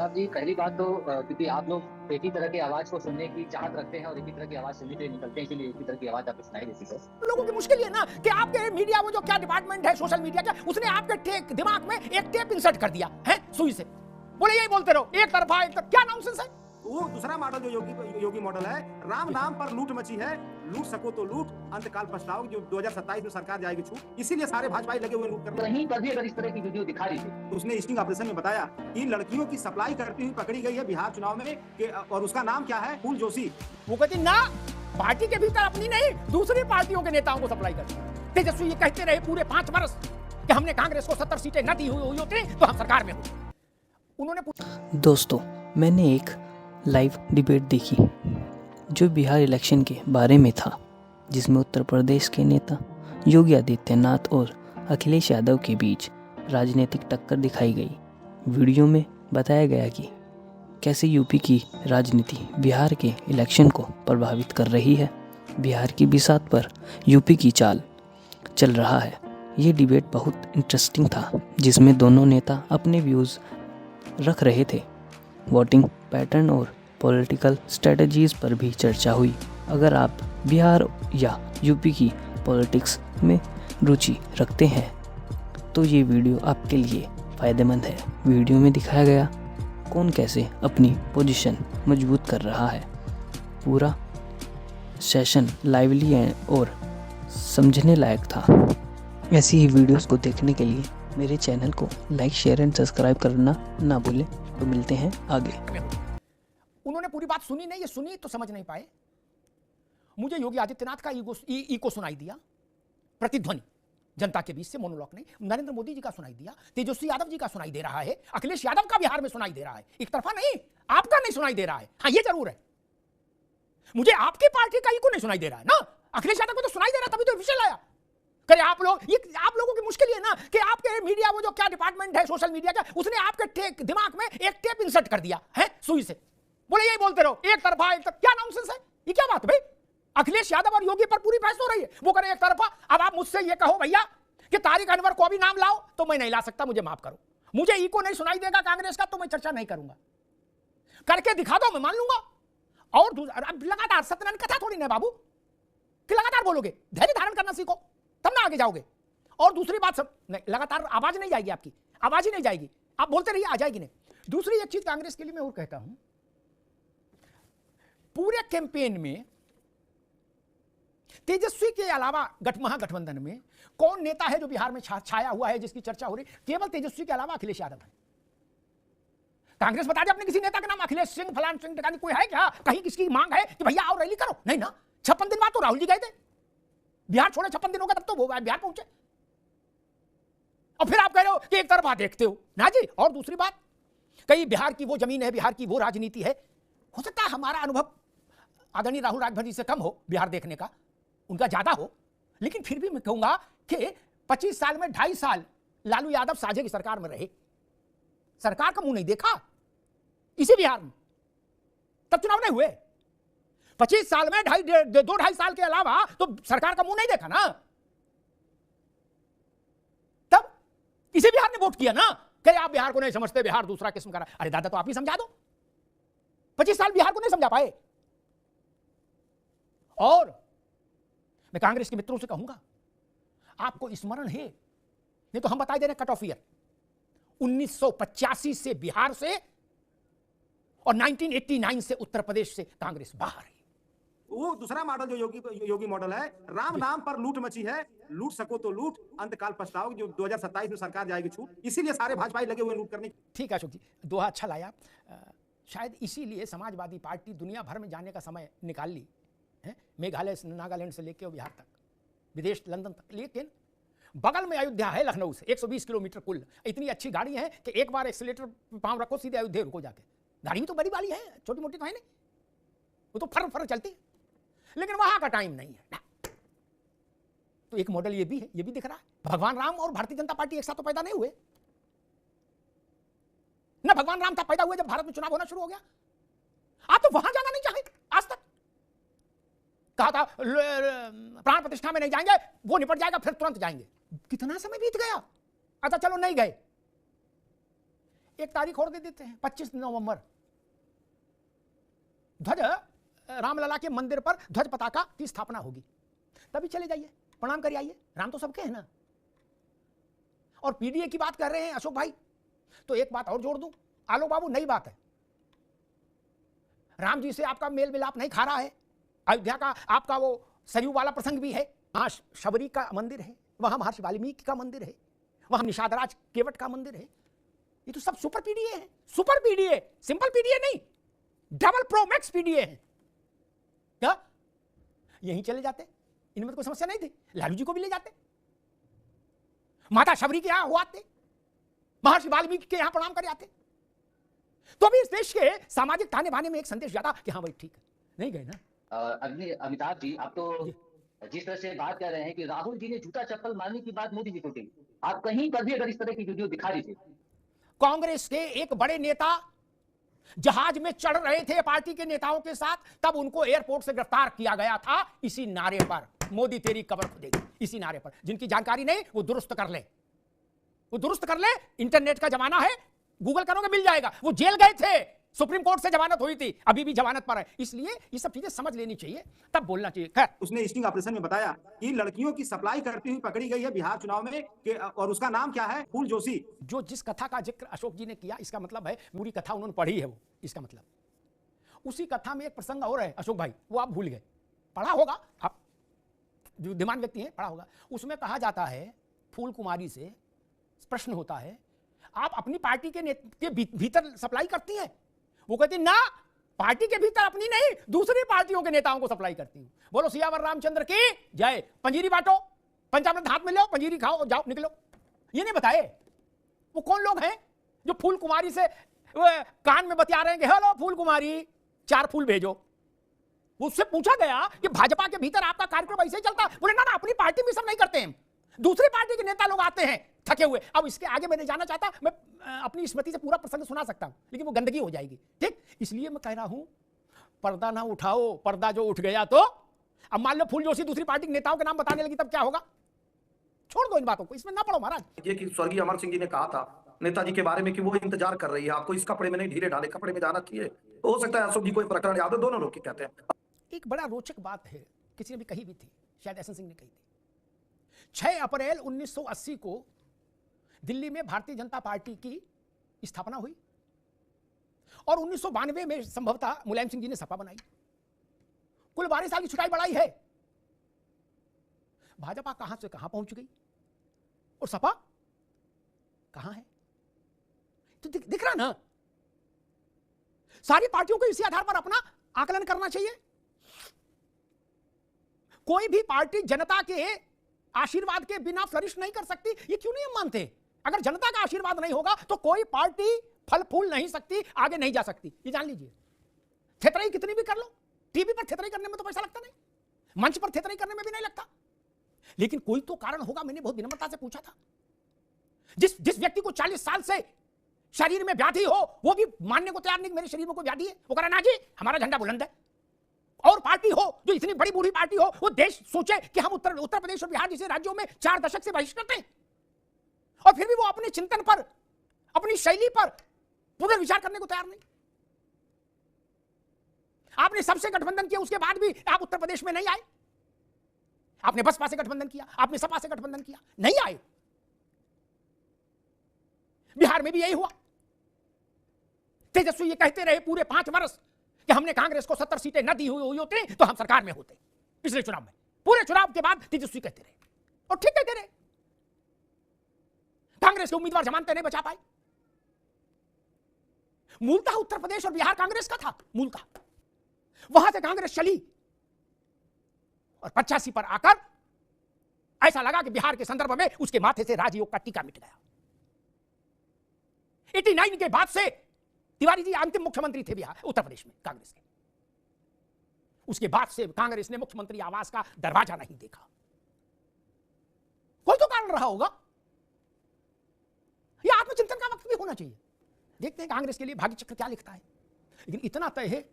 साहब जी, पहली बात तो क्योंकि आप लोग एक ही तरह की आवाज़ को सुनने की चाहत रखते हैं और एक ही तरह की आवाज़ सुनने के लिए निकलते हैं, इसीलिए एक ही तरह की आवाज़ आपको सुनाई देती है। लोगों की मुश्किल ये ना कि आपके मीडिया वो जो क्या डिपार्टमेंट है सोशल मीडिया का, उसने आपके दिमाग में एक टेप इंसर्ट कर दिया है सुई से। बोले यही बोलते रहो, एक तरफा एक तरफ, क्या नॉनसेंस है। वो दूसरा मॉडल जो योगी मॉडल है, राम नाम पर लूट मची है, लूट सको तो लूट, अंतकाल पछताओगे, जो 2027 में सरकार जाएगी छूट, इसीलिए सारे भाजपाई लगे हुए लूट करने। कहीं पर भी अगर इस तरह की वीडियो दिखा रही थी, तो उसने स्टिंग ऑपरेशन में बताया कि लड़कियों की सप्लाई करती हुई पकड़ी गई है बिहार चुनाव में और उसका नाम क्या है, फूल जोशी। वो कहती ना, पार्टी के भीतर अपनी नहीं दूसरी पार्टियों के नेताओं को सप्लाई करती। तेजस्वी ये कहते रहे पूरे 5 वर्ष कि हमने कांग्रेस को 70 सीटें न दी हुई होती तो हम सरकार में होते। उन्होंने दोस्तों, मैंने एक लाइव डिबेट देखी जो बिहार इलेक्शन के बारे में था, जिसमें उत्तर प्रदेश के नेता योगी आदित्यनाथ और अखिलेश यादव के बीच राजनीतिक टक्कर दिखाई गई। वीडियो में बताया गया कि कैसे यूपी की राजनीति बिहार के इलेक्शन को प्रभावित कर रही है, बिहार की बिसात पर यूपी की चाल चल रहा है। ये डिबेट बहुत इंटरेस्टिंग था, जिसमें दोनों नेता अपने व्यूज़ रख रहे थे। वोटिंग पैटर्न और पॉलिटिकल स्ट्रेटजीज़ पर भी चर्चा हुई। अगर आप बिहार या यूपी की पॉलिटिक्स में रुचि रखते हैं तो ये वीडियो आपके लिए फ़ायदेमंद है। वीडियो में दिखाया गया कौन कैसे अपनी पोजीशन मजबूत कर रहा है। पूरा सेशन लाइवली और समझने लायक था। ऐसी ही वीडियोस को देखने के लिए मेरे चैनल को लाइक, शेयर एंड सब्सक्राइब करना ना भूलें। तो मिलते हैं आगे। उन्होंने पूरी बात सुनी नहीं, ये सुनी तो समझ नहीं पाए। मुझे योगी आदित्यनाथ का ईको सुनाई दिया, प्रतिध्वनि जनता के बीच से, मोनोलॉग नहीं। नरेंद्र मोदी जी का सुनाई दिया, तेजस्वी यादव जी का सुनाई दे रहा है, अखिलेश यादव का बिहार में सुनाई दे रहा है। एक तरफा नहीं, आपका नहीं सुनाई दे रहा है। हाँ, ये जरूर है, मुझे आपकी पार्टी का ईको नहीं सुनाई दे रहा है ना। अखिलेश यादव को तो सुनाई दे रहा, तभी तो विषय लाया। करे आप लोगों की मुश्किल ये ना कि आपके मीडिया वो जो क्या डिपार्टमेंट है सोशल मीडिया का, उसने आपके दिमाग में एक टेप इंसर्ट कर दिया है सुई से। बोले यही बोलते रहो, एक तरफा एक तरफ, क्या नॉनसेंस है। ये क्या बात है भाई। अखिलेश यादव और योगी पर पूरी बहस हो रही है, वो करे एक तरफा। अब आप मुझसे ये कहो भैया कि तारिक अनवर को भी नाम लाओ, तो मैं नहीं ला सकता, मुझे माफ करो। मुझे ईको नहीं सुनाई देगा कांग्रेस का, तो मैं चर्चा नहीं करूंगा। करके दिखा दो, मैं मान लूंगा। और अब लगातार सत्यनारायण कथा थोड़ी ना बाबू कि लगातार बोलोगे, धैर्य धारण करना सीखो, तब ना आगे जाओगे। और दूसरी बात, सब नहीं, लगातार आवाज नहीं जाएगी, आपकी आवाज ही नहीं जाएगी, आप बोलते रहिए, आ जाएगी नहीं। दूसरी एक चीज कांग्रेस के लिए मैं और कहता हूं, पूरे कैंपेन में तेजस्वी के अलावा महागठबंधन में कौन नेता है जो बिहार में छाया हुआ है, जिसकी चर्चा हो रही? केवल तेजस्वी के अलावा अखिलेश यादव है। कांग्रेस बता दे अपने किसी नेता का नाम, अखिलेश सिंह, फलान सिंह टिकानी कोई है क्या? कहीं किसकी मांग है कि भैया आओ रैली करो? नहीं ना। 56 दिन बाद तो राहुल जी गए थे बिहार, छोड़े 56 दिन हो गए तब तो वो बिहार पहुंचे, और फिर आप कह रहे हो कि एक तरफा देखते हो ना जी। और दूसरी बात, कई बिहार की वो जमीन है, बिहार की वो राजनीति है। हो सकता है हमारा अनुभव आदरणीय राहुल राजभर जी से कम हो, बिहार देखने का उनका ज्यादा हो, लेकिन फिर भी मैं कहूंगा कि 25 साल में 2.5 साल लालू यादव साझे की सरकार में रहे, सरकार का मुंह नहीं देखा इसी बिहार में, तब चुनाव नहीं हुए। 25 साल में 2.5 साल के अलावा तो सरकार का मुंह नहीं देखा ना, तब इसी बिहार ने वोट किया ना। कि आप बिहार को नहीं समझते, बिहार दूसरा किस्म का। अरे दादा, तो आप ही समझा दो। 25 साल बिहार को नहीं समझा पाए। और मैं कांग्रेस के मित्रों से कहूंगा, आपको स्मरण है, नहीं तो हम बता दे रहे, कट ऑफ ईयर 1985 से बिहार से और 1989 से उत्तर प्रदेश से कांग्रेस बाहर है। वो दूसरा मॉडल जो योगी मॉडल है, राम नाम पर लूट मची है, लूट सको तो लूट, अंतकाल पछताओगे, जो 2027 में सरकार जाएगी छूट, इसीलिए सारे भाजपाई लगे हुए लूट करने। ठीक है अशोक जी, दोहा अच्छा लाया। शायद इसीलिए समाजवादी पार्टी दुनिया भर में जाने का समय निकाल ली है, मेघालय नागालैंड से लेकर बिहार तक, विदेश लंदन तक। लेकिन बगल में अयोध्या है लखनऊ से 120 किलोमीटर कुल। इतनी अच्छी गाड़ी है कि एक बार एक्सीलेटर पांव रखो, सीधे अयोध्या रुको जाके। गाड़ी भी तो बड़ी वाली है, छोटी मोटी तो है नहीं, वो तो फर फर चलती है। लेकिन वहां का टाइम नहीं है ना। तो एक मॉडल ये भी है, ये भी दिख रहा है। भगवान राम और भारतीय जनता पार्टी एक साथ तो पैदा नहीं हुए ना। भगवान राम था पैदा हुए जब भारत में चुनाव होना शुरू हो गया। आप तो वहां जाना नहीं चाहे आज तक। कहा था प्राण प्रतिष्ठा में नहीं जाएंगे, वो निपट जाएगा, फिर तुरंत जाएंगे। कितना समय बीत गया। अच्छा चलो नहीं गए। एक तारीख और दे देते हैं, 25 नवंबर ध्वज रामलला के मंदिर पर ध्वज पताका की स्थापना होगी, तभी चले जाइए, प्रणाम करिए आइए, राम तो सबके हैं ना। और पीडीए की बात कर रहे हैं अशोक भाई, तो एक बात और जोड़ दूं, आलोक बाबू, नई बात है, राम जी से आपका मेल मिलाप नहीं खा रहा है। अयोध्या का आपका वो सरयू वाला प्रसंग भी है, वहां शबरी का मंदिर है, वहां महर्षि वाल्मीकि का मंदिर है, वहां निषादराज केवट का मंदिर है। ये तो सब सुपर पीडीए है, सुपर पीडीए, सिंपल पीडीए नहीं, डबल प्रो मैक्स पीडीए है। क्या यहीं चले जाते, इनमें तो कोई समस्या नहीं थी, लालू जी को भी ले जाते, माता शबरी के यहां हुआ आते, महर्षि वाल्मीकि के यहां प्रणाम कर आते, तो भी इस देश के सामाजिक ताने बाने में एक संदेश जाता कि हाँ भाई ठीक है, नहीं गए ना। अमिताभ जी, आप तो जिस तरह से बात कर रहे हैं कि राहुल जी ने जूता चप्पल मारने की बात मोदी जी को कही, आप कहीं पर भी अगर इस तरह की वीडियो दिखा रही थी। कांग्रेस के एक बड़े नेता जहाज में चढ़ रहे थे पार्टी के नेताओं के साथ, तब उनको एयरपोर्ट से गिरफ्तार किया गया था, इसी नारे पर, मोदी तेरी कब्र खुदेगी, इसी नारे पर। जिनकी जानकारी नहीं वो दुरुस्त कर ले, वो दुरुस्त कर ले, इंटरनेट का जमाना है, गूगल करोगे मिल जाएगा। वो जेल गए थे, सुप्रीम कोर्ट से जमानत हुई थी, अभी भी जमानत पर है, इसलिए ये सब चीजें समझ लेनी चाहिए, तब बोलना चाहिए। खैर, उसने स्टिंग ऑपरेशन में बताया कि लड़कियों की सप्लाई करती हुई पकड़ी गई है बिहार चुनाव में और उसका नाम क्या है, फूल जोशी। जो जिस कथा का जिक्र अशोक जी ने किया, इसका मतलब है पूरी कथा उन्होंने पढ़ी है, वो इसका मतलब उसी कथा में एक प्रसंग और है अशोक भाई, वो आप भूल गए, पढ़ा होगा आप, जो बुद्धिमान व्यक्ति हैं, पढ़ा होगा। उसमें कहा जाता है, फूल कुमारी से प्रश्न होता है, आप अपनी पार्टी के भीतर सप्लाई करती हैं? वो कहती ना, पार्टी के भीतर अपनी नहीं, दूसरी पार्टियों के नेताओं को सप्लाई करती हूं। बोलो सियावर रामचंद्र की जय। पंजीरी बांटो, पंचामृत हाथ में लो, पंजीरी खाओ, जाओ निकलो। ये नहीं बताए वो कौन लोग हैं जो फूल कुमारी से कान में बतिया रहे हैं कि हेलो फूल कुमारी 4 फूल भेजो। उससे पूछा गया कि भाजपा के भीतर आपका कार्यक्रम ऐसे ही चलता है? बोले ना ना, अपनी पार्टी में सब नहीं करते हैं, दूसरी पार्टी के नेता लोग आते हैं थके हुए। अब इसके आगे मैं नहीं जाना चाहता, मैं अपनी स्मृति से पूरा प्रसंग सुना सकता हूं, लेकिन वो गंदगी हो जाएगी, ठीक। इसलिए मैं कह रहा हूं, पर्दा ना उठाओ, पर्दा जो उठ गया तो अब मान लो फूल जोशी दूसरी पार्टी के नेताओं के नाम बताने लगी, तब क्या होगा? छोड़ दो इन बातों को, इसमें ना पड़ो महाराज। ये कि स्वर्गीय अमर सिंह जी ने कहा था नेताजी के बारे में कि वो इंतजार कर रही है, आपको इस कपड़े में नहीं ढीले ढाले कपड़े में जाना चाहिए। हो सकता है अशोक जी को प्रकरण याद है, दोनों लोग की कहते हैं। एक बड़ा रोचक बात है, किसी ने भी कही भी थी, शायद एहसन सिंह ने कही थी। 6 अप्रैल 1980 को दिल्ली में भारतीय जनता पार्टी की स्थापना हुई और 1992 में संभवतः मुलायम सिंह जी ने सपा बनाई। कुल 12 साल की छुटाई बढ़ाई है। भाजपा कहां से कहां पहुंच गई और सपा कहां है? तो दिख रहा ना, सारी पार्टियों को इसी आधार पर अपना आकलन करना चाहिए। कोई भी पार्टी जनता के आशीर्वाद के बिना फ्लरिश नहीं कर सकती, ये क्यों नहीं हम मानते? अगर जनता का आशीर्वाद नहीं होगा तो कोई पार्टी फल फूल नहीं सकती, आगे नहीं जा सकती, ये जान लीजिए। थेतराई कितनी भी कर लो, टीवी पर थेतराई करने में तो पैसा लगता नहीं, मंच पर थेतराई करने में भी नहीं लगता, लेकिन कोई तो कारण होगा। मैंने बहुत विनम्रता से पूछा था, जिस व्यक्ति को 40 साल से शरीर में व्याधि हो, वो भी मानने को तैयार नहीं कि मेरे शरीर में कोई व्याधि है, वो कह रहा ना जी हमारा झंडा बुलंद है। और पार्टी हो जो इतनी बड़ी बूढ़ी पार्टी हो, वो देश सोचे कि हम उत्तर प्रदेश और बिहार जैसे राज्यों में 4 दशक से बहिष्कृत हैं, और फिर भी वो अपने चिंतन पर, अपनी शैली पर पुनर्विचार करने को तैयार नहीं। आपने सबसे गठबंधन किया, उसके बाद भी आप उत्तर प्रदेश में नहीं आए। आपने बसपा से गठबंधन किया, आपने सपा से गठबंधन किया, नहीं आए। बिहार में भी यही हुआ। तेजस्वी ये कहते रहे पूरे 5 वर्ष कि हमने कांग्रेस को 70 सीटें न दी हुई होती तो हम सरकार में होते। पिछले चुनाव में, पूरे चुनाव के बाद तेजस्वी कहते रहे, और ठीक कहते रहे। कांग्रेस के उम्मीदवार जमानतें नहीं बचा पाए। मूलतः उत्तर प्रदेश और बिहार कांग्रेस का था, मूलतः वहां से कांग्रेस चली और 85 पर आकर ऐसा लगा कि बिहार के संदर्भ में उसके माथे से राजयोग का टीका मिट गया। 89 के बाद से तिवारी जी अंतिम मुख्यमंत्री थे बिहार उत्तर प्रदेश में कांग्रेस के। उसके बाद से कांग्रेस ने मुख्यमंत्री आवास का दरवाजा नहीं देखा। कोई तो कारण रहा होगा। यह आत्मचिंतन का वक्त भी होना चाहिए। देखते हैं कांग्रेस के लिए भाग्य चक्र क्या लिखता है। लेकिन इतना तय है,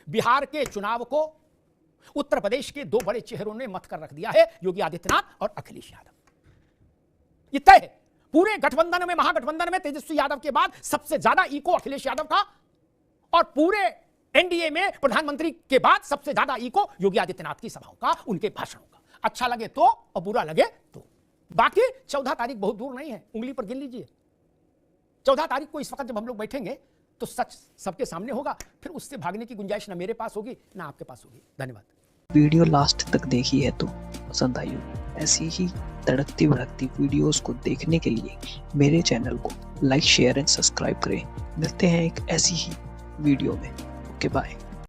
बिहार के चुनाव को उत्तर प्रदेश के 2 बड़े चेहरों ने मत कर रख दिया है, योगी आदित्यनाथ और अखिलेश यादव। ये तय है। पूरे गठबंधन में, महागठबंधन में तेजस्वी यादव के बाद सबसे ज्यादा इको अखिलेश यादव का, और पूरे एनडीए में प्रधानमंत्री के बाद सबसे ज्यादा इको योगी आदित्यनाथ की सभाओं का, उनके भाषणों का। अच्छा लगे तो और बुरा लगे तो। बाकी 14 तारीख बहुत दूर नहीं है, उंगली पर गिन लीजिए। 14 तारीख को इस वक्त जब हम लोग बैठेंगे तो सच सबके सामने होगा, फिर उससे भागने की गुंजाइश ना मेरे पास होगी ना आपके पास होगी। धन्यवाद। वीडियो लास्ट तक देखी है तो पसंद आई हो। ऐसी ही तड़कती भड़कती वीडियोस को देखने के लिए मेरे चैनल को लाइक, शेयर एंड सब्सक्राइब करें। मिलते हैं एक ऐसी ही वीडियो में। Okay bye.